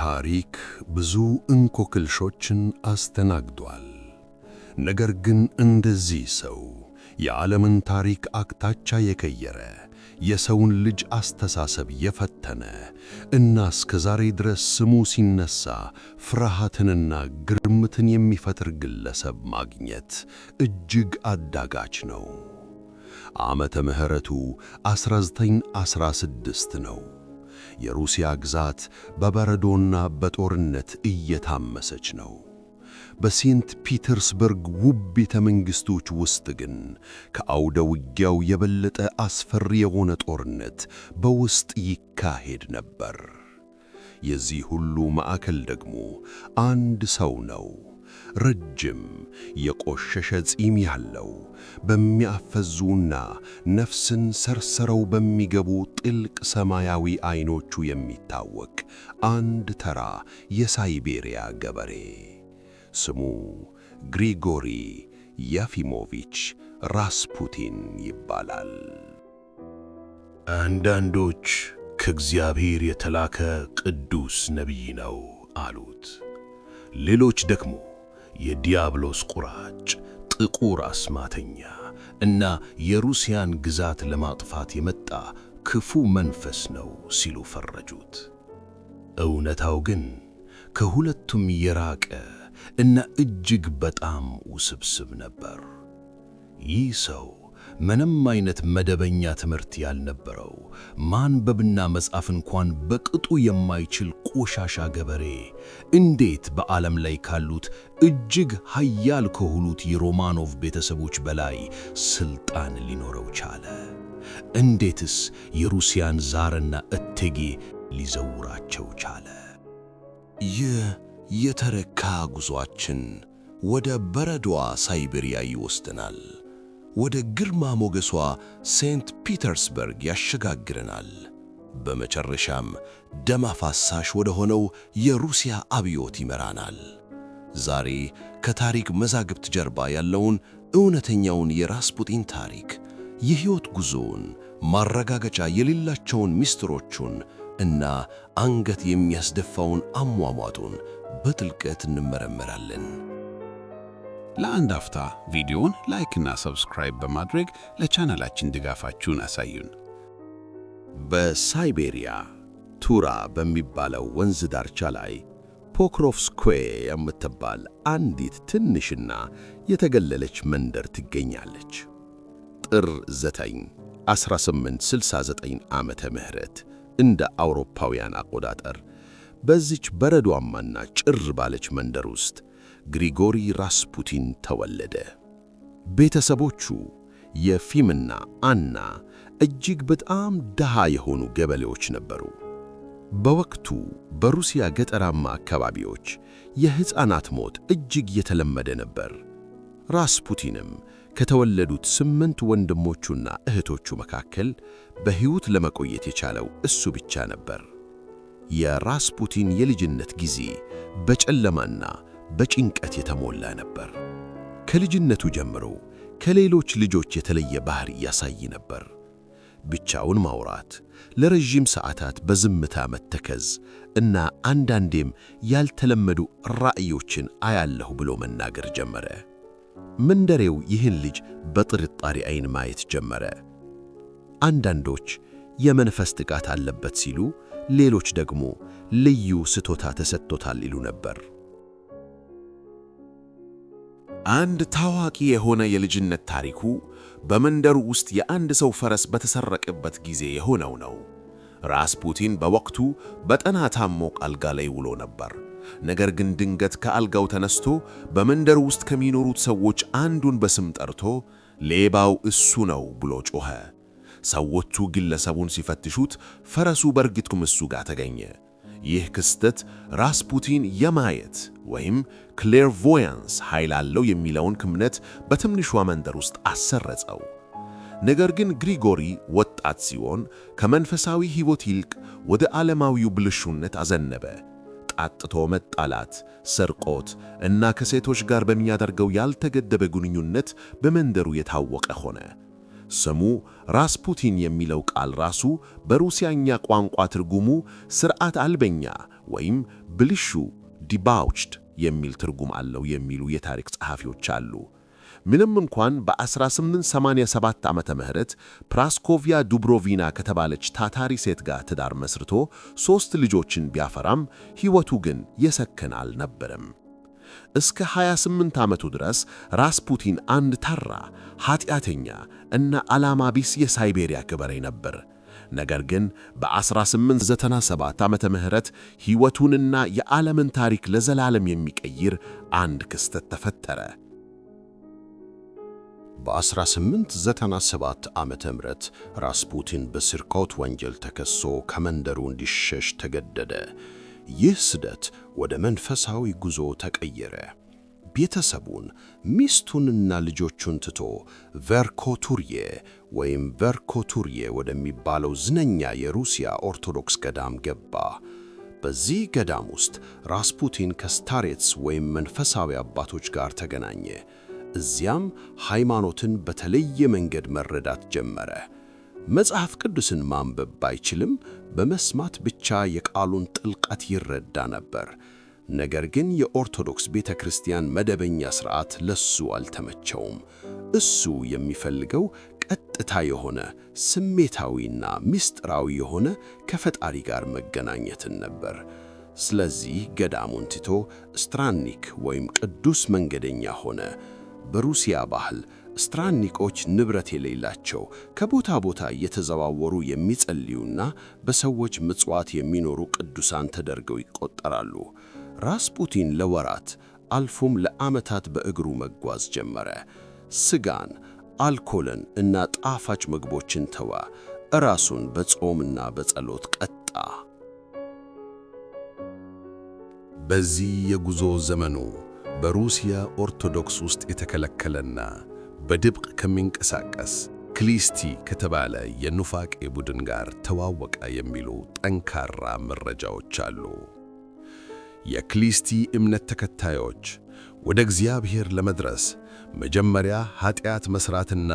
ታሪክ ብዙ እንቆቅልሾችን አስተናግዷል። ነገር ግን እንደዚህ ሰው የዓለምን ታሪክ አቅጣጫ የቀየረ፣ የሰውን ልጅ አስተሳሰብ የፈተነ እና እስከ ዛሬ ድረስ ስሙ ሲነሳ ፍርሃትንና ግርምትን የሚፈጥር ግለሰብ ማግኘት እጅግ አዳጋች ነው። ዓመተ ምሕረቱ 1916 ነው። የሩሲያ ግዛት በበረዶና በጦርነት እየታመሰች ነው። በሴንት ፒተርስበርግ ውብ ቤተ መንግሥቶች ውስጥ ግን ከአውደ ውጊያው የበለጠ አስፈሪ የሆነ ጦርነት በውስጥ ይካሄድ ነበር። የዚህ ሁሉ ማዕከል ደግሞ አንድ ሰው ነው። ረጅም የቆሸሸ ፂም ያለው፣ በሚያፈዙና ነፍስን ሰርሰረው በሚገቡ ጥልቅ ሰማያዊ ዓይኖቹ የሚታወቅ አንድ ተራ የሳይቤሪያ ገበሬ። ስሙ ግሪጎሪ የፊሞቪች ራስፑቲን ይባላል። አንዳንዶች ከእግዚአብሔር የተላከ ቅዱስ ነቢይ ነው አሉት። ሌሎች ደግሞ የዲያብሎስ ቁራጭ፣ ጥቁር አስማተኛ እና የሩሲያን ግዛት ለማጥፋት የመጣ ክፉ መንፈስ ነው ሲሉ ፈረጁት። እውነታው ግን ከሁለቱም የራቀ እና እጅግ በጣም ውስብስብ ነበር። ይህ ሰው ምንም አይነት መደበኛ ትምህርት ያልነበረው፣ ማንበብና መጻፍ እንኳን በቅጡ የማይችል ቆሻሻ ገበሬ እንዴት በዓለም ላይ ካሉት እጅግ ኃያል ከሆኑት የሮማኖቭ ቤተሰቦች በላይ ሥልጣን ሊኖረው ቻለ? እንዴትስ የሩሲያን ዛርና እቴጌ ሊዘውራቸው ቻለ? ይህ የተረካ ጉዞአችን ወደ በረዶዋ ሳይቤሪያ ይወስደናል። ወደ ግርማ ሞገሷ ሴንት ፒተርስበርግ ያሸጋግረናል። በመጨረሻም ደም አፋሳሽ ወደ ሆነው የሩሲያ አብዮት ይመራናል። ዛሬ ከታሪክ መዛግብት ጀርባ ያለውን እውነተኛውን የራስፑቲን ታሪክ፣ የሕይወት ጉዞውን፣ ማረጋገጫ የሌላቸውን ምስጢሮቹን እና አንገት የሚያስደፋውን አሟሟቱን በጥልቀት እንመረምራለን። ለአንድ አፍታ ቪዲዮውን ላይክና ሰብስክራይብ በማድረግ ለቻናላችን ድጋፋችሁን አሳዩን። በሳይቤሪያ ቱራ በሚባለው ወንዝ ዳርቻ ላይ ፖክሮቭስክ የምትባል አንዲት ትንሽና የተገለለች መንደር ትገኛለች። ጥር 9 1869 ዓመተ ምህረት እንደ አውሮፓውያን አቆጣጠር በዚች በረዷማና ጭር ባለች መንደር ውስጥ ግሪጎሪ ራስፑቲን ተወለደ። ቤተሰቦቹ የፊምና አና እጅግ በጣም ድሃ የሆኑ ገበሬዎች ነበሩ። በወቅቱ በሩሲያ ገጠራማ አካባቢዎች የሕፃናት ሞት እጅግ የተለመደ ነበር። ራስፑቲንም ከተወለዱት 8 ወንድሞቹና እህቶቹ መካከል በሕይወት ለመቆየት የቻለው እሱ ብቻ ነበር። የራስፑቲን የልጅነት ጊዜ በጨለማና በጭንቀት የተሞላ ነበር። ከልጅነቱ ጀምሮ ከሌሎች ልጆች የተለየ ባህሪ ያሳይ ነበር። ብቻውን ማውራት፣ ለረጅም ሰዓታት በዝምታ መተከዝ እና አንዳንዴም ያልተለመዱ ራእዮችን አያለሁ ብሎ መናገር ጀመረ። መንደሬው ይህን ልጅ በጥርጣሬ ዓይን ማየት ጀመረ። አንዳንዶች የመንፈስ ጥቃት አለበት ሲሉ፣ ሌሎች ደግሞ ልዩ ስጦታ ተሰጥቶታል ይሉ ነበር። አንድ ታዋቂ የሆነ የልጅነት ታሪኩ በመንደሩ ውስጥ የአንድ ሰው ፈረስ በተሰረቀበት ጊዜ የሆነው ነው። ራስፑቲን በወቅቱ በጠና ታሞ አልጋ ላይ ውሎ ነበር። ነገር ግን ድንገት ከአልጋው ተነስቶ በመንደሩ ውስጥ ከሚኖሩት ሰዎች አንዱን በስም ጠርቶ ሌባው እሱ ነው ብሎ ጮኸ። ሰዎቹ ግለሰቡን ሲፈትሹት ፈረሱ በእርግጥም እሱ ጋር ተገኘ። ይህ ክስተት ራስፑቲን የማየት ወይም ክሌርቮያንስ ኃይል አለው የሚለውን እምነት በትንሿ መንደር ውስጥ አሰረጸው። ነገር ግን ግሪጎሪ ወጣት ሲሆን ከመንፈሳዊ ሕይወት ይልቅ ወደ ዓለማዊው ብልሹነት አዘነበ። ጣጥቶ መጣላት፣ ስርቆት እና ከሴቶች ጋር በሚያደርገው ያልተገደበ ግንኙነት በመንደሩ የታወቀ ሆነ። ስሙ ራስፑቲን የሚለው ቃል ራሱ በሩሲያኛ ቋንቋ ትርጉሙ ስርዓት አልበኛ ወይም ብልሹ ዲባውችድ የሚል ትርጉም አለው የሚሉ የታሪክ ጸሐፊዎች አሉ። ምንም እንኳን በ1887 ዓመተ ምህረት ፕራስኮቪያ ዱብሮቪና ከተባለች ታታሪ ሴት ጋር ትዳር መስርቶ 3 ልጆችን ቢያፈራም ሕይወቱ ግን የሰከነ አልነበረም። እስከ 28 ዓመቱ ድረስ ራስፑቲን አንድ ተራ ኃጢአተኛ እና ዓላማ ቢስ የሳይቤሪያ ገበሬ ነበር። ነገር ግን በ1897 ዓመተ ምህረት ሕይወቱንና የዓለምን ታሪክ ለዘላለም የሚቀይር አንድ ክስተት ተፈጠረ። በ1897 ዓመተ ምህረት ራስፑቲን በስርቆት ወንጀል ተከሶ ከመንደሩ እንዲሸሽ ተገደደ። ይህ ስደት ወደ መንፈሳዊ ጉዞ ተቀየረ። ቤተሰቡን፣ ሚስቱንና ልጆቹን ትቶ ቨርኮቱርዬ ወደሚባለው ዝነኛ የሩሲያ ኦርቶዶክስ ገዳም ገባ። በዚህ ገዳም ውስጥ ራስፑቲን ከስታሬትስ ወይም መንፈሳዊ አባቶች ጋር ተገናኘ። እዚያም ሃይማኖትን በተለየ መንገድ መረዳት ጀመረ። መጽሐፍ ቅዱስን ማንበብ ባይችልም በመስማት ብቻ የቃሉን ጥልቀት ይረዳ ነበር። ነገር ግን የኦርቶዶክስ ቤተ ክርስቲያን መደበኛ ሥርዓት ለሱ አልተመቸውም። እሱ የሚፈልገው ቀጥታ የሆነ ስሜታዊና ምስጢራዊ የሆነ ከፈጣሪ ጋር መገናኘትን ነበር። ስለዚህ ገዳሙን ትቶ ስትራኒክ ወይም ቅዱስ መንገደኛ ሆነ። በሩሲያ ባህል ስትራኒኮች ንብረት የሌላቸው ከቦታ ቦታ እየተዘዋወሩ የሚጸልዩና በሰዎች ምጽዋት የሚኖሩ ቅዱሳን ተደርገው ይቆጠራሉ። ራስፑቲን ለወራት አልፎም ለዓመታት በእግሩ መጓዝ ጀመረ። ስጋን፣ አልኮልን እና ጣፋጭ ምግቦችን ተዋ። ራሱን በጾምና በጸሎት ቀጣ። በዚህ የጉዞ ዘመኑ በሩሲያ ኦርቶዶክስ ውስጥ የተከለከለና በድብቅ ከሚንቀሳቀስ ክሊስቲ ከተባለ የኑፋቄ ቡድን ጋር ተዋወቀ የሚሉ ጠንካራ መረጃዎች አሉ። የክሊስቲ እምነት ተከታዮች ወደ እግዚአብሔር ለመድረስ መጀመሪያ ኃጢአት መሥራትና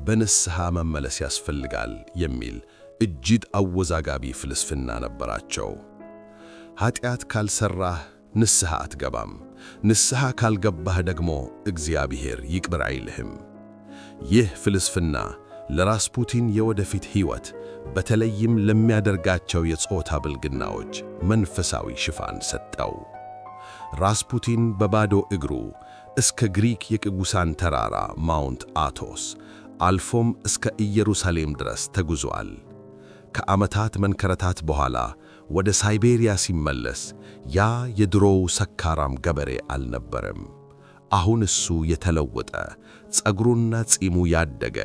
በንስሐ መመለስ ያስፈልጋል የሚል እጅግ አወዛጋቢ ፍልስፍና ነበራቸው። ኃጢአት ካልሠራህ ንስሐ አትገባም፣ ንስሐ ካልገባህ ደግሞ እግዚአብሔር ይቅር አይልህም። ይህ ፍልስፍና ለራስፑቲን የወደፊት ሕይወት በተለይም ለሚያደርጋቸው የጾታ ብልግናዎች መንፈሳዊ ሽፋን ሰጠው። ራስፑቲን በባዶ እግሩ እስከ ግሪክ የቅዱሳን ተራራ ማውንት አቶስ አልፎም እስከ ኢየሩሳሌም ድረስ ተጉዟል። ከዓመታት መንከራተት በኋላ ወደ ሳይቤሪያ ሲመለስ ያ የድሮው ሰካራም ገበሬ አልነበረም። አሁን እሱ የተለወጠ፣ ጸጉሩና ጺሙ ያደገ፣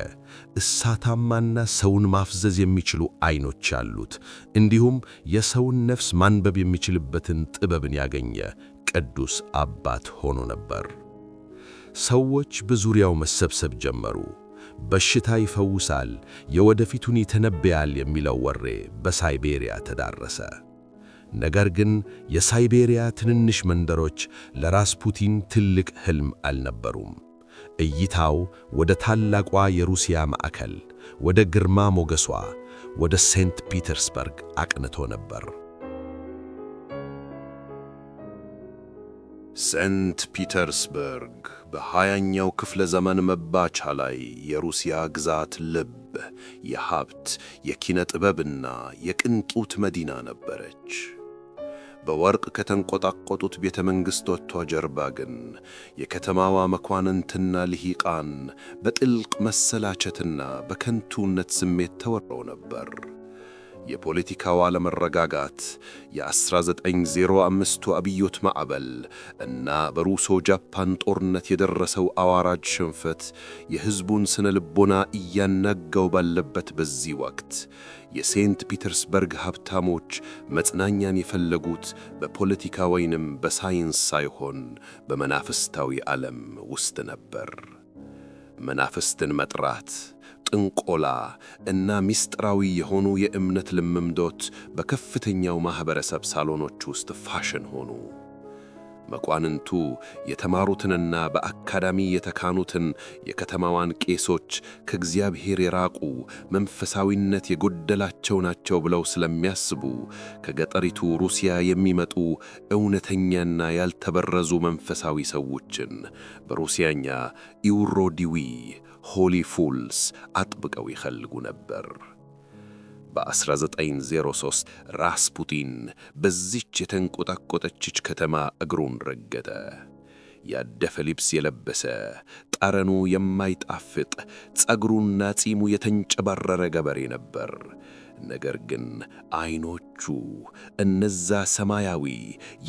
እሳታማና ሰውን ማፍዘዝ የሚችሉ ዓይኖች ያሉት እንዲሁም የሰውን ነፍስ ማንበብ የሚችልበትን ጥበብን ያገኘ ቅዱስ አባት ሆኖ ነበር። ሰዎች በዙሪያው መሰብሰብ ጀመሩ። በሽታ ይፈውሳል፣ የወደፊቱን ይተነብያል የሚለው ወሬ በሳይቤሪያ ተዳረሰ። ነገር ግን የሳይቤሪያ ትንንሽ መንደሮች ለራስፑቲን ትልቅ ሕልም አልነበሩም። እይታው ወደ ታላቋ የሩሲያ ማዕከል፣ ወደ ግርማ ሞገሷ፣ ወደ ሴንት ፒተርስበርግ አቅንቶ ነበር። ሴንት ፒተርስበርግ በ20ኛው ክፍለ ዘመን መባቻ ላይ የሩሲያ ግዛት ልብ፣ የሀብት፣ የኪነ ጥበብና የቅንጦት መዲና ነበረች። በወርቅ ከተንቆጣቆጡት ቤተ መንግሥቶቿ ጀርባ ግን የከተማዋ መኳንንትና ልሂቃን በጥልቅ መሰላቸትና በከንቱነት ስሜት ተወረው ነበር። የፖለቲካው አለመረጋጋት፣ የ1905ቱ አብዮት ማዕበል እና በሩሶ ጃፓን ጦርነት የደረሰው አዋራጅ ሽንፈት የሕዝቡን ስነ ልቦና እያናጋው ባለበት በዚህ ወቅት የሴንት ፒተርስበርግ ሀብታሞች መጽናኛን የፈለጉት በፖለቲካ ወይንም በሳይንስ ሳይሆን በመናፍስታዊ ዓለም ውስጥ ነበር። መናፍስትን መጥራት፣ ጥንቆላ እና ምስጢራዊ የሆኑ የእምነት ልምምዶች በከፍተኛው ማኅበረሰብ ሳሎኖች ውስጥ ፋሽን ሆኑ። መኳንንቱ የተማሩትንና በአካዳሚ የተካኑትን የከተማዋን ቄሶች ከእግዚአብሔር የራቁ መንፈሳዊነት የጎደላቸው ናቸው ብለው ስለሚያስቡ ከገጠሪቱ ሩሲያ የሚመጡ እውነተኛና ያልተበረዙ መንፈሳዊ ሰዎችን በሩሲያኛ ኢውሮዲዊ ሆሊ ፉልስ አጥብቀው ይፈልጉ ነበር። በ1903 ራስፑቲን በዚች የተንቆጣቆጠች ከተማ እግሩን ረገጠ። ያደፈ ልብስ የለበሰ፣ ጠረኑ የማይጣፍጥ፣ ጸጉሩና ጺሙ የተንጨባረረ ገበሬ ነበር። ነገር ግን ዓይኖቹ፣ እነዛ ሰማያዊ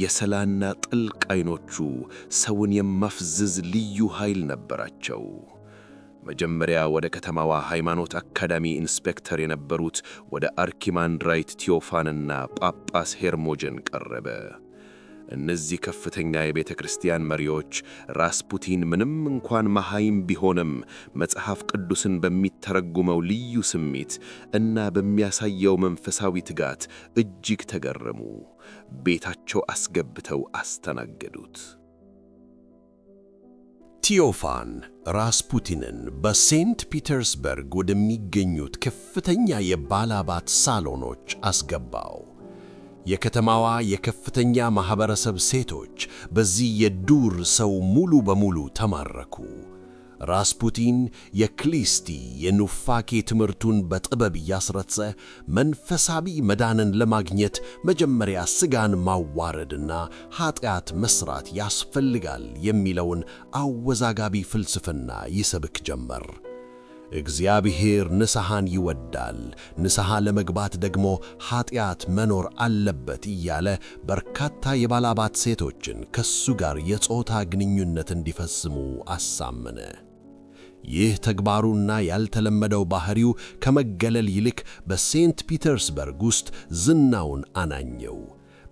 የሰላና ጥልቅ ዓይኖቹ ሰውን የማፍዝዝ ልዩ ኃይል ነበራቸው። መጀመሪያ ወደ ከተማዋ ሃይማኖት አካዳሚ ኢንስፔክተር የነበሩት ወደ አርኪማንድራይት ቴዎፋንና ጳጳስ ሄርሞጀን ቀረበ። እነዚህ ከፍተኛ የቤተ ክርስቲያን መሪዎች ራስፑቲን ምንም እንኳን መሃይም ቢሆንም መጽሐፍ ቅዱስን በሚተረጉመው ልዩ ስሜት እና በሚያሳየው መንፈሳዊ ትጋት እጅግ ተገረሙ። ቤታቸው አስገብተው አስተናገዱት። ቴዎፋን ራስፑቲንን በሴንት ፒተርስበርግ ወደሚገኙት ከፍተኛ የባላባት ሳሎኖች አስገባው። የከተማዋ የከፍተኛ ማኅበረሰብ ሴቶች በዚህ የዱር ሰው ሙሉ በሙሉ ተማረኩ። ራስፑቲን የክሊስቲ የኑፋቄ ትምህርቱን በጥበብ እያስረጸ መንፈሳዊ መዳንን ለማግኘት መጀመሪያ ሥጋን ማዋረድና ኀጢአት መሥራት ያስፈልጋል የሚለውን አወዛጋቢ ፍልስፍና ይሰብክ ጀመር። እግዚአብሔር ንስሐን ይወዳል፣ ንስሐ ለመግባት ደግሞ ኀጢአት መኖር አለበት እያለ በርካታ የባላባት ሴቶችን ከሱ ጋር የጾታ ግንኙነት እንዲፈጽሙ አሳመነ። ይህ ተግባሩና ያልተለመደው ባህሪው ከመገለል ይልቅ በሴንት ፒተርስበርግ ውስጥ ዝናውን አናኘው።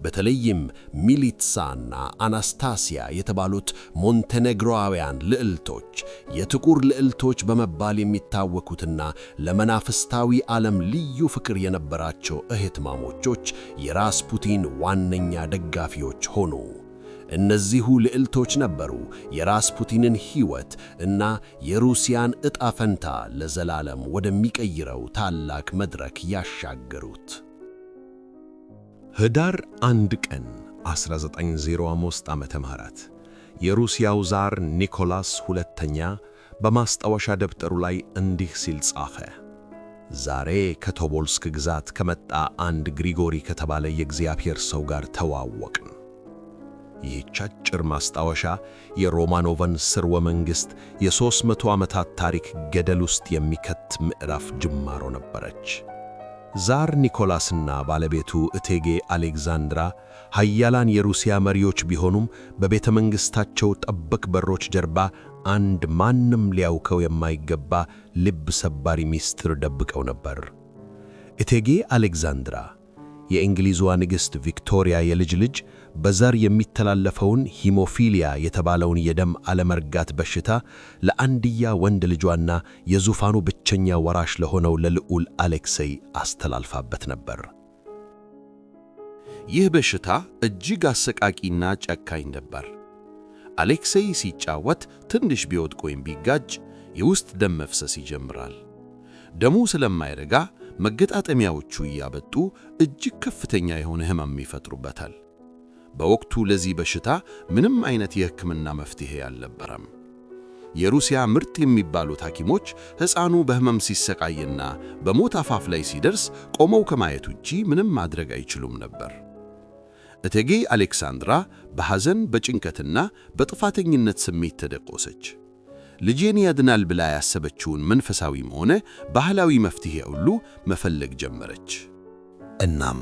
በተለይም ሚሊትሳና አናስታሲያ የተባሉት ሞንቴኔግሮአውያን ልዕልቶች፣ የጥቁር ልዕልቶች በመባል የሚታወቁትና ለመናፍስታዊ ዓለም ልዩ ፍቅር የነበራቸው እህትማማቾች የራስፑቲን ዋነኛ ደጋፊዎች ሆኑ። እነዚሁ ልዕልቶች ነበሩ የራስፑቲንን ሕይወት እና የሩሲያን ዕጣ ፈንታ ለዘላለም ወደሚቀይረው ታላቅ መድረክ ያሻገሩት። ህዳር 1 ቀን 1905 ዓመተ ምህረት የሩሲያው ዛር ኒኮላስ ሁለተኛ በማስታወሻ ደብተሩ ላይ እንዲህ ሲል ጻፈ። ዛሬ ከቶቦልስክ ግዛት ከመጣ አንድ ግሪጎሪ ከተባለ የእግዚአብሔር ሰው ጋር ተዋወቅን። ይህች አጭር ማስታወሻ የሮማኖቭን ሥርወ መንግሥት የ300 ዓመታት ታሪክ ገደል ውስጥ የሚከት ምዕራፍ ጅማሮ ነበረች። ዛር ኒኮላስና ባለቤቱ እቴጌ አሌክዛንድራ ኃያላን የሩሲያ መሪዎች ቢሆኑም በቤተ መንግሥታቸው ጠበቅ በሮች ጀርባ አንድ ማንም ሊያውቀው የማይገባ ልብ ሰባሪ ሚስጥር ደብቀው ነበር። እቴጌ አሌክዛንድራ የእንግሊዟ ንግሥት ቪክቶሪያ የልጅ ልጅ በዘር የሚተላለፈውን ሂሞፊሊያ የተባለውን የደም አለመርጋት በሽታ ለአንድያ ወንድ ልጇና የዙፋኑ ብቸኛ ወራሽ ለሆነው ለልዑል አሌክሴይ አስተላልፋበት ነበር። ይህ በሽታ እጅግ አሰቃቂና ጨካኝ ነበር። አሌክሴይ ሲጫወት ትንሽ ቢወድቅ ወይም ቢጋጭ የውስጥ ደም መፍሰስ ይጀምራል። ደሙ ስለማይረጋ መገጣጠሚያዎቹ እያበጡ እጅግ ከፍተኛ የሆነ ሕመም ይፈጥሩበታል። በወቅቱ ለዚህ በሽታ ምንም አይነት የሕክምና መፍትሄ አልነበረም። የሩሲያ ምርጥ የሚባሉት ሐኪሞች ሕፃኑ በሕመም ሲሰቃይና በሞት አፋፍ ላይ ሲደርስ ቆመው ከማየት ውጪ ምንም ማድረግ አይችሉም ነበር። እቴጌ አሌክሳንድራ በሐዘን በጭንቀትና በጥፋተኝነት ስሜት ተደቆሰች። ልጄን ያድናል ብላ ያሰበችውን መንፈሳዊም ሆነ ባህላዊ መፍትሄ ሁሉ መፈለግ ጀመረች። እናም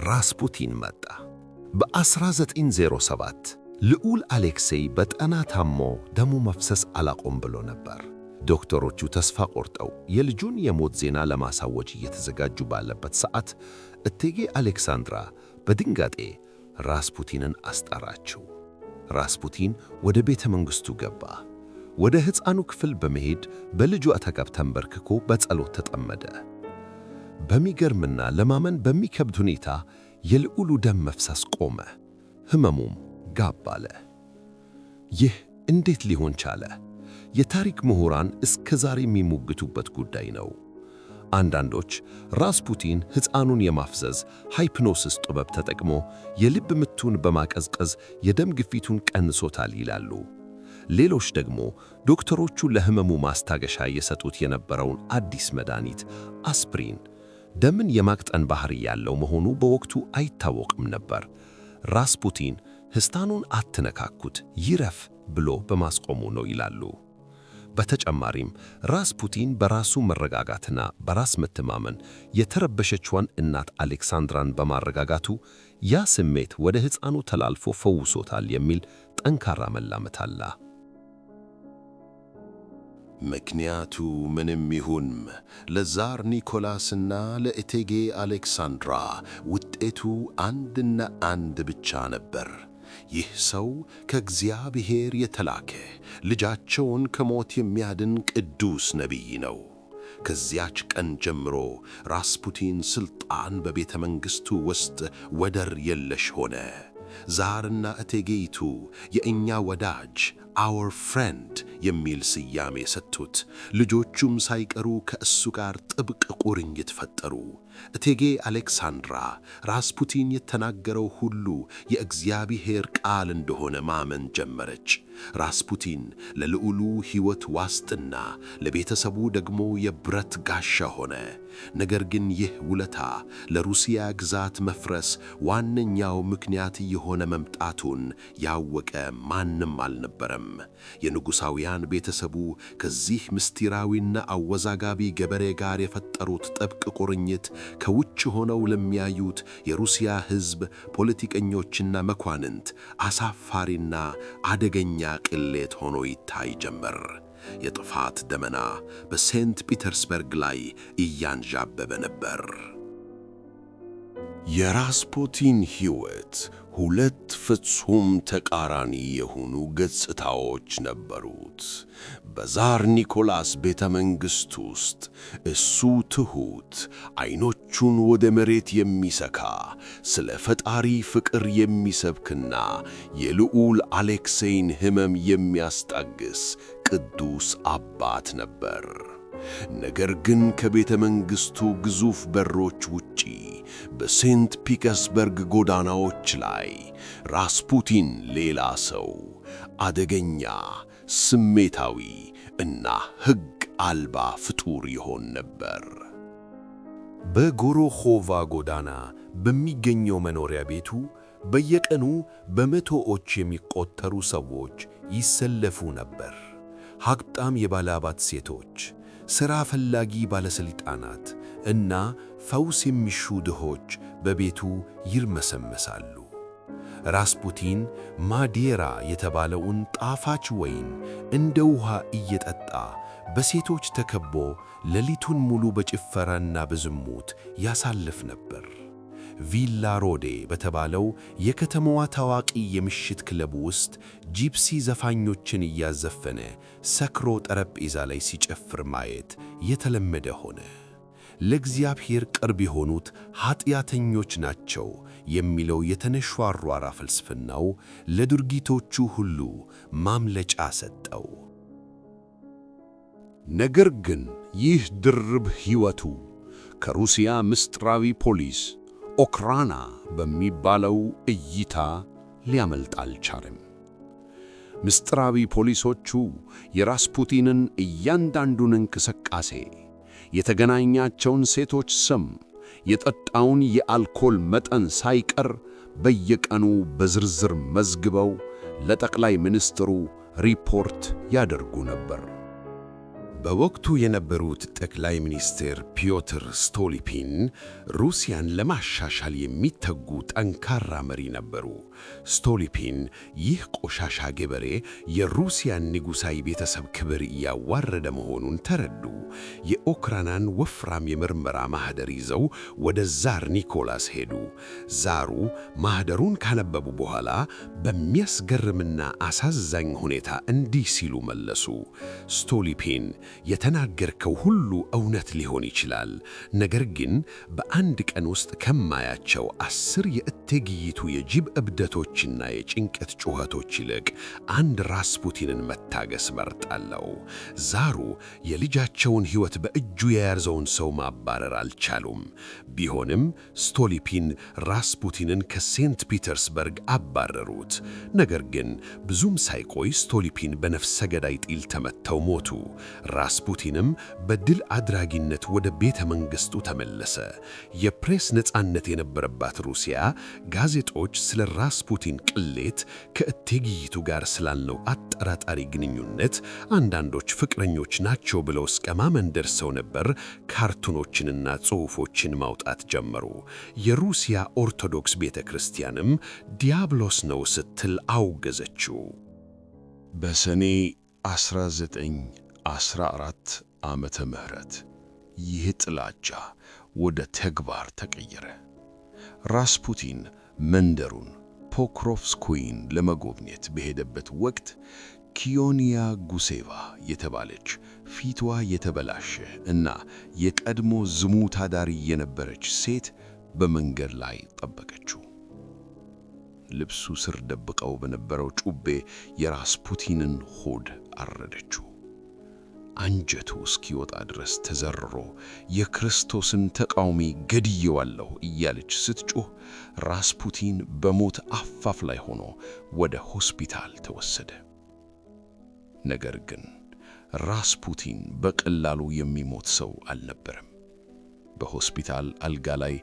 ራስፑቲን መጣ። በ1907 ልዑል አሌክሴይ በጠና ታሞ ደሙ መፍሰስ አላቆም ብሎ ነበር። ዶክተሮቹ ተስፋ ቆርጠው የልጁን የሞት ዜና ለማሳወጅ እየተዘጋጁ ባለበት ሰዓት እቴጌ አሌክሳንድራ በድንጋጤ ራስፑቲንን አስጠራችው። ራስፑቲን ወደ ቤተ መንግሥቱ ገባ። ወደ ሕፃኑ ክፍል በመሄድ በልጁ አጠገብ ተንበርክኮ በጸሎት ተጠመደ። በሚገርምና ለማመን በሚከብድ ሁኔታ የልዑሉ ደም መፍሰስ ቆመ። ሕመሙም ጋብ አለ። ይህ እንዴት ሊሆን ቻለ? የታሪክ ምሁራን እስከ ዛሬ የሚሞግቱበት ጉዳይ ነው። አንዳንዶች ራስፑቲን ሕፃኑን የማፍዘዝ ሃይፕኖሲስ ጥበብ ተጠቅሞ የልብ ምቱን በማቀዝቀዝ የደም ግፊቱን ቀንሶታል ይላሉ። ሌሎች ደግሞ ዶክተሮቹ ለሕመሙ ማስታገሻ የሰጡት የነበረውን አዲስ መድኃኒት አስፕሪን ደምን የማቅጠን ባህሪ ያለው መሆኑ በወቅቱ አይታወቅም ነበር። ራስፑቲን ሕፃኑን አትነካኩት ይረፍ ብሎ በማስቆሙ ነው ይላሉ። በተጨማሪም ራስፑቲን በራሱ መረጋጋትና በራስ መተማመን የተረበሸችዋን እናት አሌክሳንድራን በማረጋጋቱ ያ ስሜት ወደ ሕፃኑ ተላልፎ ፈውሶታል የሚል ጠንካራ መላምት አለ። ምክንያቱ ምንም ይሁን ለዛር ኒኮላስና ለእቴጌ አሌክሳንድራ ውጤቱ አንድና አንድ ብቻ ነበር። ይህ ሰው ከእግዚአብሔር የተላከ ልጃቸውን ከሞት የሚያድን ቅዱስ ነቢይ ነው። ከዚያች ቀን ጀምሮ ራስፑቲን ሥልጣን በቤተ መንግሥቱ ውስጥ ወደር የለሽ ሆነ። ዛርና እቴጌይቱ የእኛ ወዳጅ our friend የሚል ስያሜ ሰጡት። ልጆቹም ሳይቀሩ ከእሱ ጋር ጥብቅ ቁርኝት ፈጠሩ። እቴጌ አሌክሳንድራ ራስፑቲን የተናገረው ሁሉ የእግዚአብሔር ቃል እንደሆነ ማመን ጀመረች። ራስፑቲን ለልዑሉ ሕይወት ዋስትና፣ ለቤተሰቡ ደግሞ የብረት ጋሻ ሆነ። ነገር ግን ይህ ውለታ ለሩሲያ ግዛት መፍረስ ዋነኛው ምክንያት የሆነ መምጣቱን ያወቀ ማንም አልነበረም። የንጉሣውያን ቤተሰቡ ከዚህ ምስጢራዊና አወዛጋቢ ገበሬ ጋር የፈጠሩት ጥብቅ ቁርኝት ከውጭ ሆነው ለሚያዩት የሩሲያ ሕዝብ፣ ፖለቲከኞችና መኳንንት አሳፋሪና አደገኛ ቅሌት ሆኖ ይታይ ጀመር። የጥፋት ደመና በሴንት ፒተርስበርግ ላይ እያንዣበበ ነበር። የራስፑቲን ሕይወት ሁለት ፍጹም ተቃራኒ የሆኑ ገጽታዎች ነበሩት። በዛር ኒኮላስ ቤተ መንግሥት ውስጥ እሱ ትሑት፣ ዐይኖቹን ወደ መሬት የሚሰካ፣ ስለ ፈጣሪ ፍቅር የሚሰብክና የልዑል አሌክሴይን ሕመም የሚያስታግስ ቅዱስ አባት ነበር። ነገር ግን ከቤተ መንግሥቱ ግዙፍ በሮች ውጪ በሴንት ፒተርስበርግ ጎዳናዎች ላይ ራስፑቲን ሌላ ሰው፣ አደገኛ፣ ስሜታዊ እና ሕግ አልባ ፍጡር ይሆን ነበር። በጎሮኾቫ ጎዳና በሚገኘው መኖሪያ ቤቱ በየቀኑ በመቶዎች የሚቆጠሩ ሰዎች ይሰለፉ ነበር። ሀብታም የባለሀብት ሴቶች፣ ሥራ ፈላጊ ባለሥልጣናት እና ፈውስ የሚሹ ድሆች በቤቱ ይርመሰመሳሉ። ራስፑቲን ማዴራ የተባለውን ጣፋጭ ወይን እንደ ውሃ እየጠጣ በሴቶች ተከቦ ሌሊቱን ሙሉ በጭፈራና በዝሙት ያሳልፍ ነበር። ቪላ ሮዴ በተባለው የከተማዋ ታዋቂ የምሽት ክለብ ውስጥ ጂፕሲ ዘፋኞችን እያዘፈነ ሰክሮ ጠረጴዛ ላይ ሲጨፍር ማየት የተለመደ ሆነ። ለእግዚአብሔር ቅርብ የሆኑት ኀጢአተኞች ናቸው የሚለው የተነሿሯራ ፍልስፍናው ለድርጊቶቹ ሁሉ ማምለጫ ሰጠው። ነገር ግን ይህ ድርብ ሕይወቱ ከሩሲያ ምስጢራዊ ፖሊስ ኦክራና በሚባለው እይታ ሊያመልጥ አልቻለም። ምስጢራዊ ፖሊሶቹ የራስፑቲንን እያንዳንዱን እንቅስቃሴ፣ የተገናኛቸውን ሴቶች ስም፣ የጠጣውን የአልኮል መጠን ሳይቀር በየቀኑ በዝርዝር መዝግበው ለጠቅላይ ሚኒስትሩ ሪፖርት ያደርጉ ነበር። በወቅቱ የነበሩት ጠቅላይ ሚኒስትር ፒዮትር ስቶሊፒን ሩሲያን ለማሻሻል የሚተጉ ጠንካራ መሪ ነበሩ። ስቶሊፒን ይህ ቆሻሻ ገበሬ የሩሲያን ንጉሣዊ ቤተሰብ ክብር እያዋረደ መሆኑን ተረዱ። የኦክራናን ወፍራም የምርመራ ማኅደር ይዘው ወደ ዛር ኒኮላስ ሄዱ። ዛሩ ማኅደሩን ካነበቡ በኋላ በሚያስገርምና አሳዛኝ ሁኔታ እንዲህ ሲሉ መለሱ። ስቶሊፒን የተናገርከው ሁሉ እውነት ሊሆን ይችላል፣ ነገር ግን በአንድ ቀን ውስጥ ከማያቸው 10 የእቴጌይቱ የጅብ እብደቶችና የጭንቀት ጩኸቶች ይልቅ አንድ ራስፑቲንን መታገስ መርጣለሁ። ዛሩ የልጃቸውን ሕይወት በእጁ የያዘውን ሰው ማባረር አልቻሉም። ቢሆንም ስቶሊፒን ራስፑቲንን ከሴንት ፒተርስበርግ አባረሩት። ነገር ግን ብዙም ሳይቆይ ስቶሊፒን በነፍሰ ገዳይ ጢል ተመተው ሞቱ። ራስፑቲንም በድል አድራጊነት ወደ ቤተ መንግሥቱ ተመለሰ። የፕሬስ ነፃነት የነበረባት ሩሲያ ጋዜጦች ስለ ራስፑቲን ቅሌት፣ ከእቴጌይቱ ጋር ስላለው አጠራጣሪ ግንኙነት፣ አንዳንዶች ፍቅረኞች ናቸው ብለው እስከ ማመን ደርሰው ነበር። ካርቱኖችንና ጽሑፎችን ማውጣት ጀመሩ። የሩሲያ ኦርቶዶክስ ቤተ ክርስቲያንም ዲያብሎስ ነው ስትል አውገዘችው። በሰኔ 1914 ዓመተ ምህረት ይህ ጥላቻ ወደ ተግባር ተቀየረ። ራስፑቲን መንደሩን ፖክሮቭስኩይን ለመጎብኘት በሄደበት ወቅት ኪዮኒያ ጉሴቫ የተባለች ፊቷ የተበላሸ እና የቀድሞ ዝሙት አዳሪ የነበረች ሴት በመንገድ ላይ ጠበቀችው። ልብሱ ስር ደብቀው በነበረው ጩቤ የራስፑቲንን ሆድ አረደችው። አንጀቱ እስኪወጣ ድረስ ተዘርሮ የክርስቶስን ተቃዋሚ ገድየዋለሁ እያለች ስትጮህ ራስፑቲን በሞት አፋፍ ላይ ሆኖ ወደ ሆስፒታል ተወሰደ። ነገር ግን ራስፑቲን በቀላሉ የሚሞት ሰው አልነበረም። በሆስፒታል አልጋ ላይ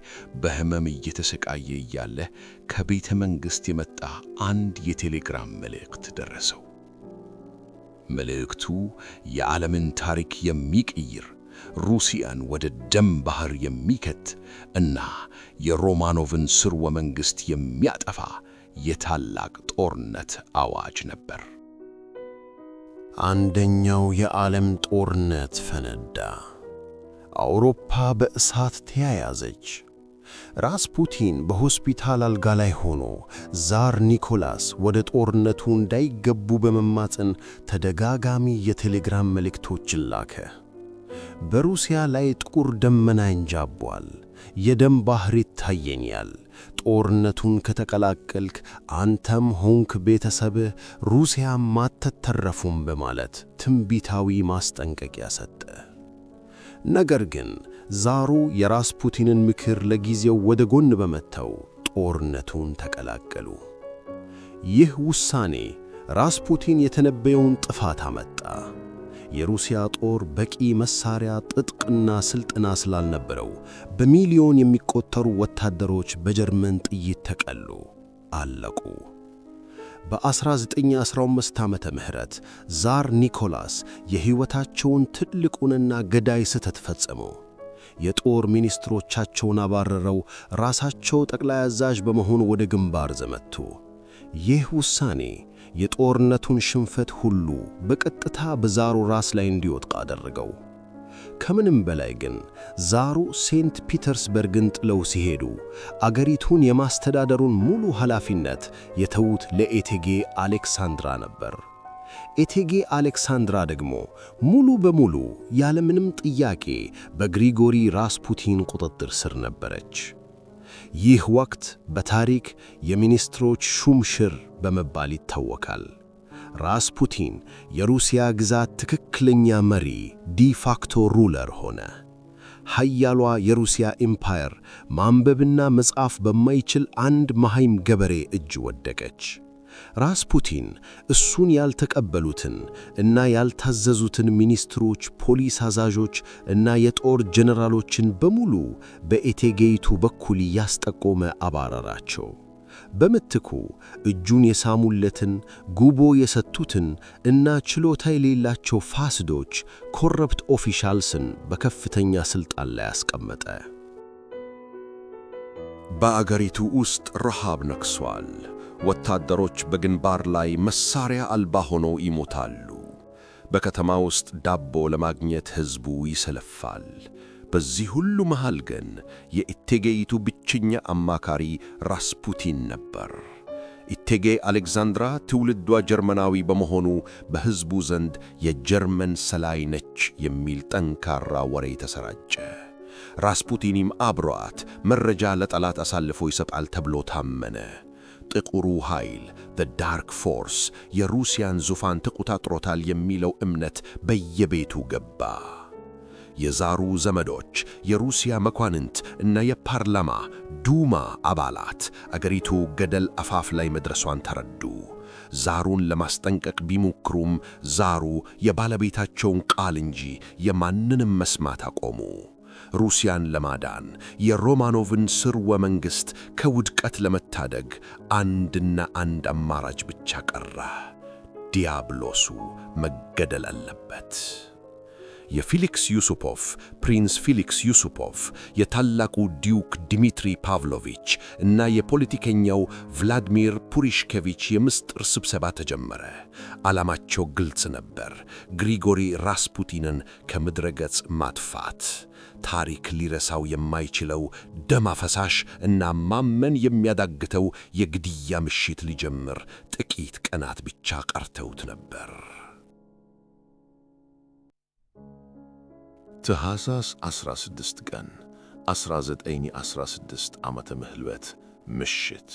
በህመም እየተሰቃየ እያለ ከቤተ መንግሥት የመጣ አንድ የቴሌግራም መልእክት ደረሰው። መልእክቱ የዓለምን ታሪክ የሚቀይር፣ ሩሲያን ወደ ደም ባህር የሚከት እና የሮማኖቭን ሥርወ መንግሥት የሚያጠፋ የታላቅ ጦርነት አዋጅ ነበር። አንደኛው የዓለም ጦርነት ፈነዳ። አውሮፓ በእሳት ተያያዘች። ራስፑቲን በሆስፒታል አልጋ ላይ ሆኖ ዛር ኒኮላስ ወደ ጦርነቱ እንዳይገቡ በመማፀን ተደጋጋሚ የቴሌግራም መልእክቶችን ላከ። በሩሲያ ላይ ጥቁር ደመና ይንዣቧል፣ የደም ባህር ይታየኛል፣ ጦርነቱን ከተቀላቀልክ አንተም ሆንክ ቤተሰብህ ሩሲያም አትተረፉም በማለት ትንቢታዊ ማስጠንቀቂያ ሰጠ። ነገር ግን ዛሩ የራስፑቲንን ምክር ለጊዜው ወደ ጎን በመተው ጦርነቱን ተቀላቀሉ። ይህ ውሳኔ ራስፑቲን የተነበየውን ጥፋት አመጣ። የሩሲያ ጦር በቂ መሳሪያ፣ ትጥቅና ስልጠና ስላልነበረው በሚሊዮን የሚቆጠሩ ወታደሮች በጀርመን ጥይት ተቀሉ፣ አለቁ። በ1915 ዓመተ ምህረት ዛር ኒኮላስ የሕይወታቸውን ትልቁንና ገዳይ ስህተት ፈጸሙ። የጦር ሚኒስትሮቻቸውን አባረረው፣ ራሳቸው ጠቅላይ አዛዥ በመሆን ወደ ግንባር ዘመቱ። ይህ ውሳኔ የጦርነቱን ሽንፈት ሁሉ በቀጥታ በዛሩ ራስ ላይ እንዲወድቅ አደረገው። ከምንም በላይ ግን ዛሩ ሴንት ፒተርስበርግን ጥለው ሲሄዱ አገሪቱን የማስተዳደሩን ሙሉ ኃላፊነት የተዉት ለእቴጌ አሌክሳንድራ ነበር። እቴጌ አሌክሳንድራ ደግሞ ሙሉ በሙሉ ያለምንም ጥያቄ በግሪጎሪ ራስፑቲን ቁጥጥር ስር ነበረች። ይህ ወቅት በታሪክ የሚኒስትሮች ሹምሽር በመባል ይታወቃል። ራስፑቲን የሩሲያ ግዛት ትክክለኛ መሪ ዲፋክቶ ሩለር ሆነ። ኃያሏ የሩሲያ ኢምፓየር ማንበብና መጻፍ በማይችል አንድ መሃይም ገበሬ እጅ ወደቀች። ራስፑቲን እሱን ያልተቀበሉትን እና ያልታዘዙትን ሚኒስትሮች፣ ፖሊስ አዛዦች እና የጦር ጀነራሎችን በሙሉ በእቴጌይቱ በኩል ያስጠቆመ አባረራቸው። በምትኩ እጁን የሳሙለትን፣ ጉቦ የሰጡትን እና ችሎታ የሌላቸው ፋስዶች ኮረፕት ኦፊሻልስን በከፍተኛ ሥልጣን ላይ አስቀመጠ። በአገሪቱ ውስጥ ረሃብ ነግሷል። ወታደሮች በግንባር ላይ መሳሪያ አልባ ሆነው ይሞታሉ። በከተማ ውስጥ ዳቦ ለማግኘት ሕዝቡ ይሰለፋል። በዚህ ሁሉ መሃል ግን የእቴጌይቱ ብቸኛ አማካሪ ራስፑቲን ነበር። እቴጌ አሌክዛንድራ ትውልዷ ጀርመናዊ በመሆኑ በሕዝቡ ዘንድ የጀርመን ሰላይ ነች የሚል ጠንካራ ወሬ ተሰራጨ። ራስፑቲንም አብሯት መረጃ ለጠላት አሳልፎ ይሰጣል ተብሎ ታመነ። ጥቁሩ ኃይል the dark force የሩሲያን ዙፋን ተቆጣጥሮታል የሚለው እምነት በየቤቱ ገባ። የዛሩ ዘመዶች፣ የሩሲያ መኳንንት እና የፓርላማ ዱማ አባላት አገሪቱ ገደል አፋፍ ላይ መድረሷን ተረዱ። ዛሩን ለማስጠንቀቅ ቢሞክሩም ዛሩ የባለቤታቸውን ቃል እንጂ የማንንም መስማት አቆሙ። ሩሲያን ለማዳን የሮማኖቭን ስርወ መንግሥት ከውድቀት ለመታደግ አንድና አንድ አማራጭ ብቻ ቀረ። ዲያብሎሱ መገደል አለበት። የፊሊክስ ዩሱፖቭ ፕሪንስ ፊሊክስ ዩሱፖቭ የታላቁ ዲዩክ ዲሚትሪ ፓቭሎቪች እና የፖለቲከኛው ቭላድሚር ፑሪሽኬቪች የምስጢር ስብሰባ ተጀመረ። ዓላማቸው ግልጽ ነበር፤ ግሪጎሪ ራስፑቲንን ከምድረ ገጽ ማጥፋት። ታሪክ ሊረሳው የማይችለው ደም አፈሳሽ እና ማመን የሚያዳግተው የግድያ ምሽት ሊጀምር ጥቂት ቀናት ብቻ ቀርተውት ነበር። ታኅሳስ 16 ቀን 1916 ዓመተ ምህረት ምሽት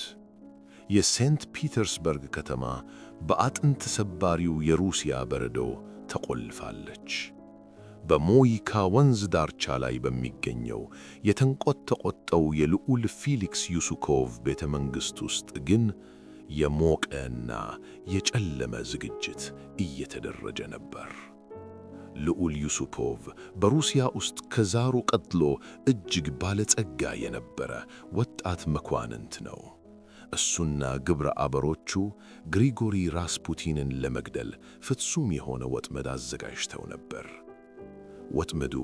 የሴንት ፒተርስበርግ ከተማ በአጥንት ሰባሪው የሩሲያ በረዶ ተቆልፋለች። በሞይካ ወንዝ ዳርቻ ላይ በሚገኘው የተንቆጠቆጠው የልዑል ፊሊክስ ዩሱኮቭ ቤተ መንግሥት ውስጥ ግን የሞቀና የጨለመ ዝግጅት እየተደረገ ነበር። ልዑል ዩሱፖቭ በሩሲያ ውስጥ ከዛሩ ቀጥሎ እጅግ ባለጸጋ የነበረ ወጣት መኳንንት ነው። እሱና ግብረ አበሮቹ ግሪጎሪ ራስፑቲንን ለመግደል ፍጹም የሆነ ወጥመድ አዘጋጅተው ነበር። ወጥመዱ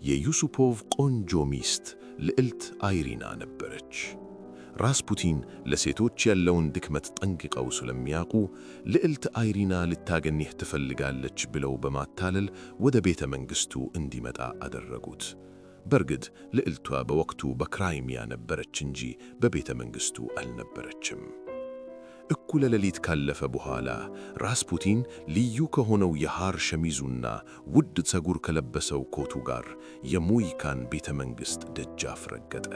የዩሱፖቭ ቆንጆ ሚስት ልዕልት አይሪና ነበረች። ራስፑቲን ለሴቶች ያለውን ድክመት ጠንቅቀው ስለሚያውቁ ልዕልት አይሪና ልታገኝህ ትፈልጋለች ብለው በማታለል ወደ ቤተ መንግሥቱ እንዲመጣ አደረጉት። በርግጥ ልዕልቷ በወቅቱ በክራይሚያ ነበረች እንጂ በቤተ መንግሥቱ አልነበረችም። እኩለ ሌሊት ካለፈ በኋላ ራስፑቲን ልዩ ከሆነው የሐር ሸሚዙና ውድ ፀጉር ከለበሰው ኮቱ ጋር የሞይካን ቤተ መንግሥት ደጃፍ ረገጠ።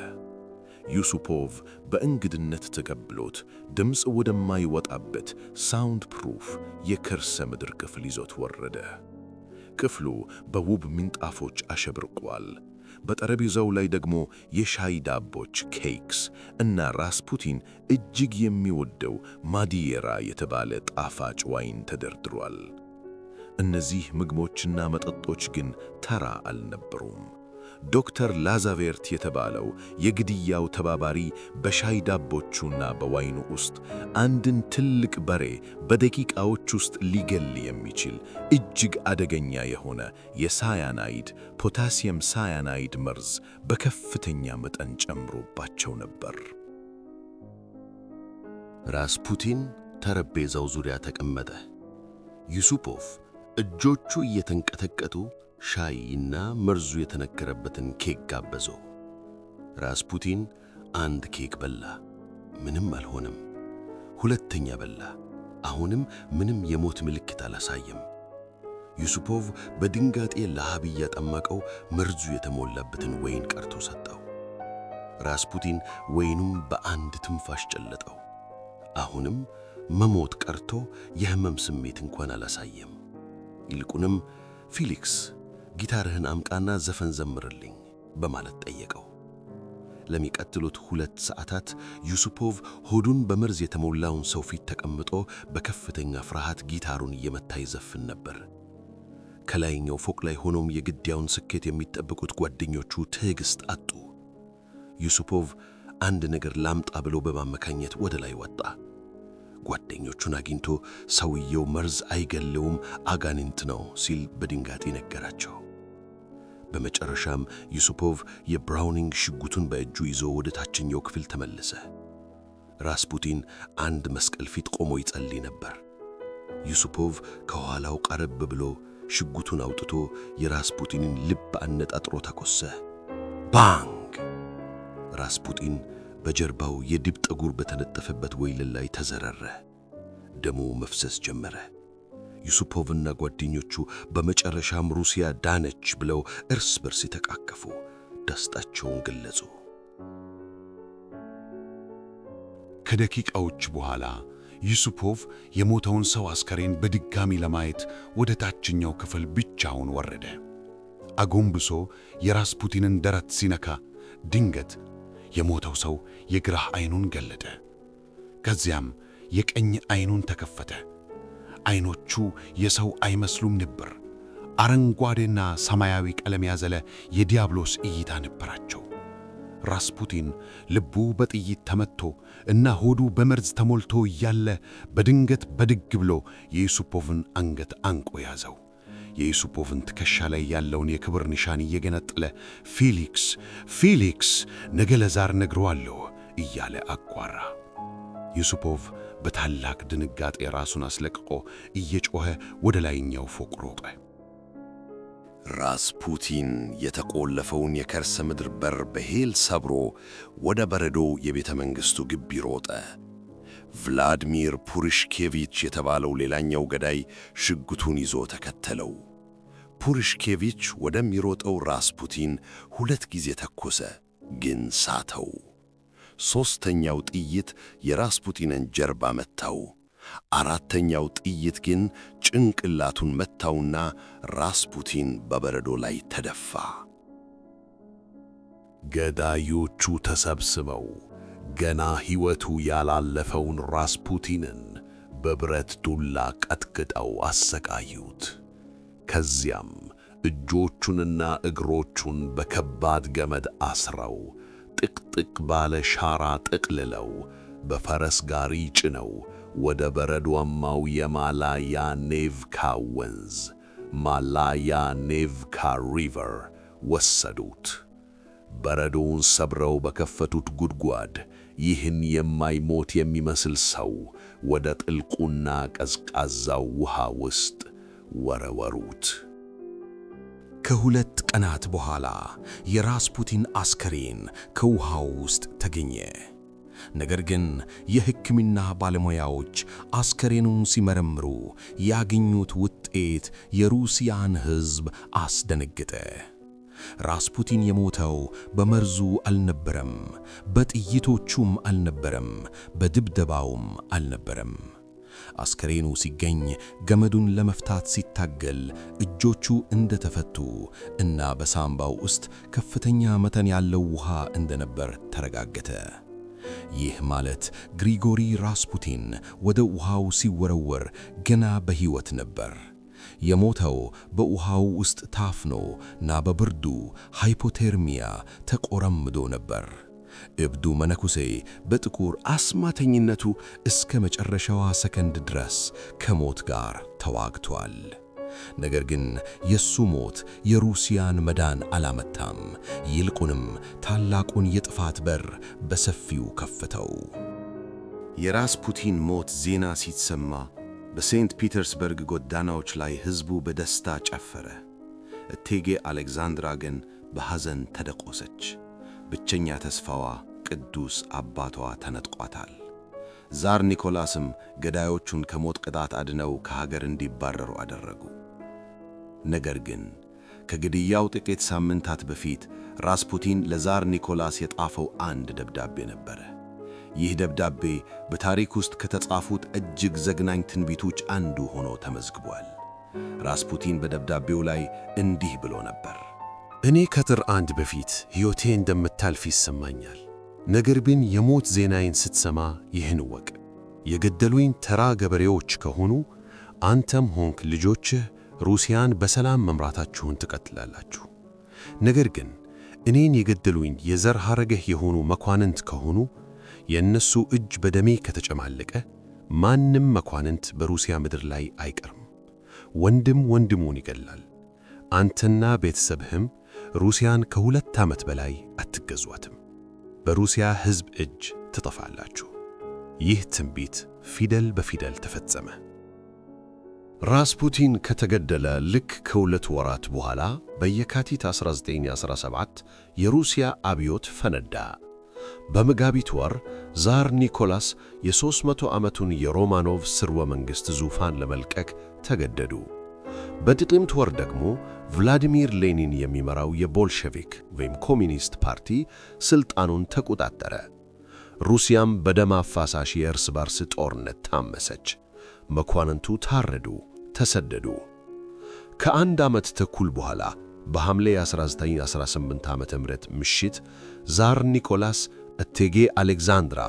ዩሱፖቭ በእንግድነት ተቀብሎት ድምፅ ወደማይወጣበት ሳውንድ ፕሩፍ የከርሰ ምድር ክፍል ይዞት ወረደ። ክፍሉ በውብ ምንጣፎች አሸብርቋል። በጠረጴዛው ላይ ደግሞ የሻይ ዳቦች፣ ኬክስ እና ራስፑቲን እጅግ የሚወደው ማዲየራ የተባለ ጣፋጭ ዋይን ተደርድሯል። እነዚህ ምግቦችና መጠጦች ግን ተራ አልነበሩም። ዶክተር ላዛቬርት የተባለው የግድያው ተባባሪ በሻይ ዳቦቹና በዋይኑ ውስጥ አንድን ትልቅ በሬ በደቂቃዎች ውስጥ ሊገል የሚችል እጅግ አደገኛ የሆነ የሳያናይድ ፖታሲየም ሳያናይድ መርዝ በከፍተኛ መጠን ጨምሮባቸው ነበር። ራስፑቲን ጠረጴዛው ዙሪያ ተቀመጠ። ዩሱፖቭ እጆቹ እየተንቀጠቀጡ ሻይና መርዙ የተነከረበትን ኬክ ጋበዘው። ራስፑቲን አንድ ኬክ በላ፣ ምንም አልሆነም። ሁለተኛ በላ፣ አሁንም ምንም የሞት ምልክት አላሳየም። ዩሱፖቭ በድንጋጤ ለሃብ እያጠመቀው መርዙ የተሞላበትን ወይን ቀርቶ ሰጠው። ራስፑቲን ወይኑም በአንድ ትንፋሽ ጨለጠው። አሁንም መሞት ቀርቶ የህመም ስሜት እንኳን አላሳየም። ይልቁንም ፊሊክስ ጊታርህን አምጣና ዘፈን ዘምርልኝ በማለት ጠየቀው። ለሚቀጥሉት 2 ሰዓታት ዩሱፖቭ ሆዱን በመርዝ የተሞላውን ሰው ፊት ተቀምጦ በከፍተኛ ፍርሃት ጊታሩን እየመታ ይዘፍን ነበር። ከላይኛው ፎቅ ላይ ሆኖም የግድያውን ስኬት የሚጠብቁት ጓደኞቹ ትዕግስት አጡ። ዩሱፖቭ አንድ ነገር ላምጣ ብሎ በማመካኘት ወደ ላይ ወጣ። ጓደኞቹን አግኝቶ ሰውየው መርዝ አይገለውም፣ አጋንንት ነው ሲል በድንጋጤ ነገራቸው። በመጨረሻም ዩሱፖቭ የብራውኒንግ ሽጉጡን በእጁ ይዞ ወደ ታችኛው ክፍል ተመለሰ። ራስፑቲን አንድ መስቀል ፊት ቆሞ ይጸልይ ነበር። ዩሱፖቭ ከኋላው ቀረብ ብሎ ሽጉጡን አውጥቶ የራስፑቲንን ልብ አነጣጥሮ ተኮሰ። ባንግ! ራስፑቲን በጀርባው የድብ ጠጉር በተነጠፈበት ወይል ላይ ተዘረረ። ደሙ መፍሰስ ጀመረ። ዩሱፖቭና ጓደኞቹ በመጨረሻም ሩሲያ ዳነች ብለው እርስ በርስ ተቃቀፉ፣ ደስታቸውን ገለጹ። ከደቂቃዎች በኋላ ዩሱፖቭ የሞተውን ሰው አስከሬን በድጋሚ ለማየት ወደ ታችኛው ክፍል ብቻውን ወረደ። አጎንብሶ የራስፑቲንን ደረት ሲነካ ድንገት የሞተው ሰው የግራ ዓይኑን ገለጠ። ከዚያም የቀኝ ዓይኑን ተከፈተ። ዓይኖቹ የሰው አይመስሉም ነበር። አረንጓዴና ሰማያዊ ቀለም ያዘለ የዲያብሎስ እይታ ነበራቸው። ራስፑቲን ልቡ በጥይት ተመትቶ እና ሆዱ በመርዝ ተሞልቶ እያለ በድንገት በድግ ብሎ የዩሱፖቭን አንገት አንቆ ያዘው። የዩሱፖቭን ትከሻ ላይ ያለውን የክብር ኒሻን እየገነጠለ ፊሊክስ ፊሊክስ፣ ነገ ለዛር ነግረዋለሁ እያለ አጓራ። ዩሱፖቭ በታላቅ ድንጋጤ ራሱን አስለቅቆ እየጮኸ ወደ ላይኛው ፎቅ ሮጠ። ራስፑቲን የተቆለፈውን የከርሰ ምድር በር በኃይል ሰብሮ ወደ በረዶ የቤተ መንግሥቱ ግቢ ሮጠ። ቭላድሚር ፑሩሽኬቪች የተባለው ሌላኛው ገዳይ ሽጉጡን ይዞ ተከተለው። ፑሩሽኬቪች ወደሚሮጠው ራስፑቲን 2 ጊዜ ተኮሰ፣ ግን ሳተው። ሦስተኛው ጥይት የራስፑቲንን ጀርባ መታው። 4ኛው ጥይት ግን ጭንቅላቱን መታውና ራስፑቲን በበረዶ ላይ ተደፋ። ገዳዮቹ ተሰብስበው ገና ሕይወቱ ያላለፈውን ራስፑቲንን በብረት ዱላ ቀጥቅጠው አሰቃዩት። ከዚያም እጆቹንና እግሮቹን በከባድ ገመድ አስረው ጥቅጥቅ ባለ ሻራ ጠቅልለው በፈረስ ጋሪ ጭነው ወደ በረዷማው የማላያ ኔቭካ ወንዝ ማላያ ኔቭካ ሪቨር ወሰዱት። በረዶውን ሰብረው በከፈቱት ጉድጓድ ይህን የማይሞት የሚመስል ሰው ወደ ጥልቁና ቀዝቃዛው ውሃ ውስጥ ወረወሩት። ከ2 ቀናት በኋላ የራስፑቲን አስከሬን ከውሃው ውስጥ ተገኘ። ነገር ግን የሕክምና ባለሙያዎች አስከሬኑን ሲመረምሩ ያገኙት ውጤት የሩሲያን ሕዝብ አስደነገጠ። ራስፑቲን የሞተው በመርዙ አልነበረም፣ በጥይቶቹም አልነበረም፣ በድብደባውም አልነበረም። አስከሬኑ ሲገኝ ገመዱን ለመፍታት ሲታገል እጆቹ እንደተፈቱ እና በሳምባው ውስጥ ከፍተኛ መጠን ያለው ውሃ እንደነበር ተረጋገጠ። ይህ ማለት ግሪጎሪ ራስፑቲን ወደ ውሃው ሲወረወር ገና በሕይወት ነበር። የሞተው በውሃው ውስጥ ታፍኖ እና በብርዱ ሃይፖቴርሚያ ተቆረምዶ ነበር። እብዱ መነኩሴ በጥቁር አስማተኝነቱ እስከ መጨረሻዋ ሰከንድ ድረስ ከሞት ጋር ተዋግቷል። ነገር ግን የሱ ሞት የሩሲያን መዳን አላመታም። ይልቁንም ታላቁን የጥፋት በር በሰፊው ከፈተው። የራስፑቲን ሞት ዜና ሲሰማ በሴንት ፒተርስበርግ ጎዳናዎች ላይ ሕዝቡ በደስታ ጨፈረ። እቴጌ አሌክዛንድራ ግን በሐዘን ተደቆሰች። ብቸኛ ተስፋዋ ቅዱስ አባቷ ተነጥቋታል። ዛር ኒኮላስም ገዳዮቹን ከሞት ቅጣት አድነው ከሀገር እንዲባረሩ አደረጉ። ነገር ግን ከግድያው ጥቂት ሳምንታት በፊት ራስፑቲን ለዛር ኒኮላስ የጣፈው አንድ ደብዳቤ ነበረ። ይህ ደብዳቤ በታሪክ ውስጥ ከተጻፉት እጅግ ዘግናኝ ትንቢቶች አንዱ ሆኖ ተመዝግቧል። ራስፑቲን በደብዳቤው ላይ እንዲህ ብሎ ነበር። እኔ ከጥር 1 በፊት ሕይወቴ እንደምታልፍ ይሰማኛል። ነገር ግን የሞት ዜናዬን ስትሰማ ይህን እወቅ። የገደሉኝ ተራ ገበሬዎች ከሆኑ አንተም ሆንክ ልጆችህ ሩሲያን በሰላም መምራታችሁን ትቀጥላላችሁ። ነገር ግን እኔን የገደሉኝ የዘር ሐረግህ የሆኑ መኳንንት ከሆኑ የእነሱ እጅ በደሜ ከተጨማለቀ ማንም መኳንንት በሩሲያ ምድር ላይ አይቀርም። ወንድም ወንድሙን ይገላል። አንተና ቤተሰብህም ሩሲያን ከ2 ዓመት በላይ አትገዟትም። በሩሲያ ሕዝብ እጅ ትጠፋላችሁ። ይህ ትንቢት ፊደል በፊደል ተፈጸመ። ራስፑቲን ከተገደለ ልክ ከ2 ወራት በኋላ በየካቲት 1917 የሩሲያ አብዮት ፈነዳ። በመጋቢት ወር ዛር ኒኮላስ የ300 ዓመቱን የሮማኖቭ ሥርወ መንግሥት ዙፋን ለመልቀቅ ተገደዱ። በጥቅምት ወር ደግሞ ቭላዲሚር ሌኒን የሚመራው የቦልሸቪክ ወይም ኮሚኒስት ፓርቲ ሥልጣኑን ተቆጣጠረ። ሩሲያም በደም አፋሳሽ የእርስ በርስ ጦርነት ታመሰች። መኳንንቱ ታረዱ፣ ተሰደዱ። ከአንድ ዓመት ተኩል በኋላ በሐምሌ 1918 ዓ.ም ምሽት ዛር ኒኮላስ እቴጌ አሌክዛንድራ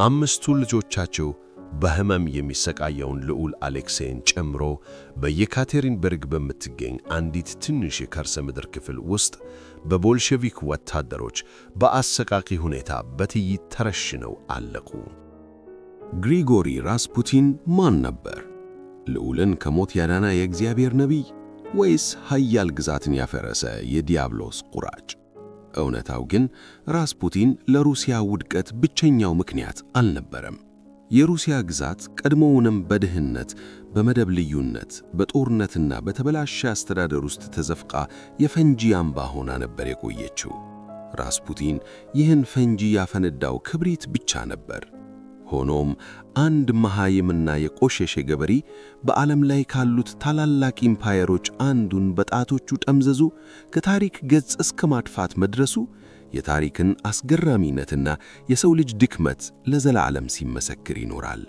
አምስቱ ልጆቻቸው በሕመም የሚሰቃየውን ልዑል አሌክሴይን ጨምሮ በየካቴሪንበርግ በምትገኝ አንዲት ትንሽ የከርሰ ምድር ክፍል ውስጥ በቦልሸቪክ ወታደሮች በአሰቃቂ ሁኔታ በጥይት ተረሽነው አለቁ። ግሪጎሪ ራስፑቲን ማን ነበር? ልዑልን ከሞት ያዳነ የእግዚአብሔር ነቢይ ወይስ ኃያል ግዛትን ያፈረሰ የዲያብሎስ ቁራጭ? እውነታው ግን ራስፑቲን ለሩሲያ ውድቀት ብቸኛው ምክንያት አልነበረም። የሩሲያ ግዛት ቀድሞውንም በድህነት፣ በመደብ ልዩነት፣ በጦርነትና በተበላሸ አስተዳደር ውስጥ ተዘፍቃ የፈንጂ አምባ ሆና ነበር የቆየችው። ራስፑቲን ይህን ፈንጂ ያፈነዳው ክብሪት ብቻ ነበር። ሆኖም አንድ መሃይምና የቆሸሸ ገበሬ በዓለም ላይ ካሉት ታላላቅ ኢምፓየሮች አንዱን በጣቶቹ ጠምዘዙ ከታሪክ ገጽ እስከ ማጥፋት መድረሱ የታሪክን አስገራሚነትና የሰው ልጅ ድክመት ለዘላለም ሲመሰክር ይኖራል።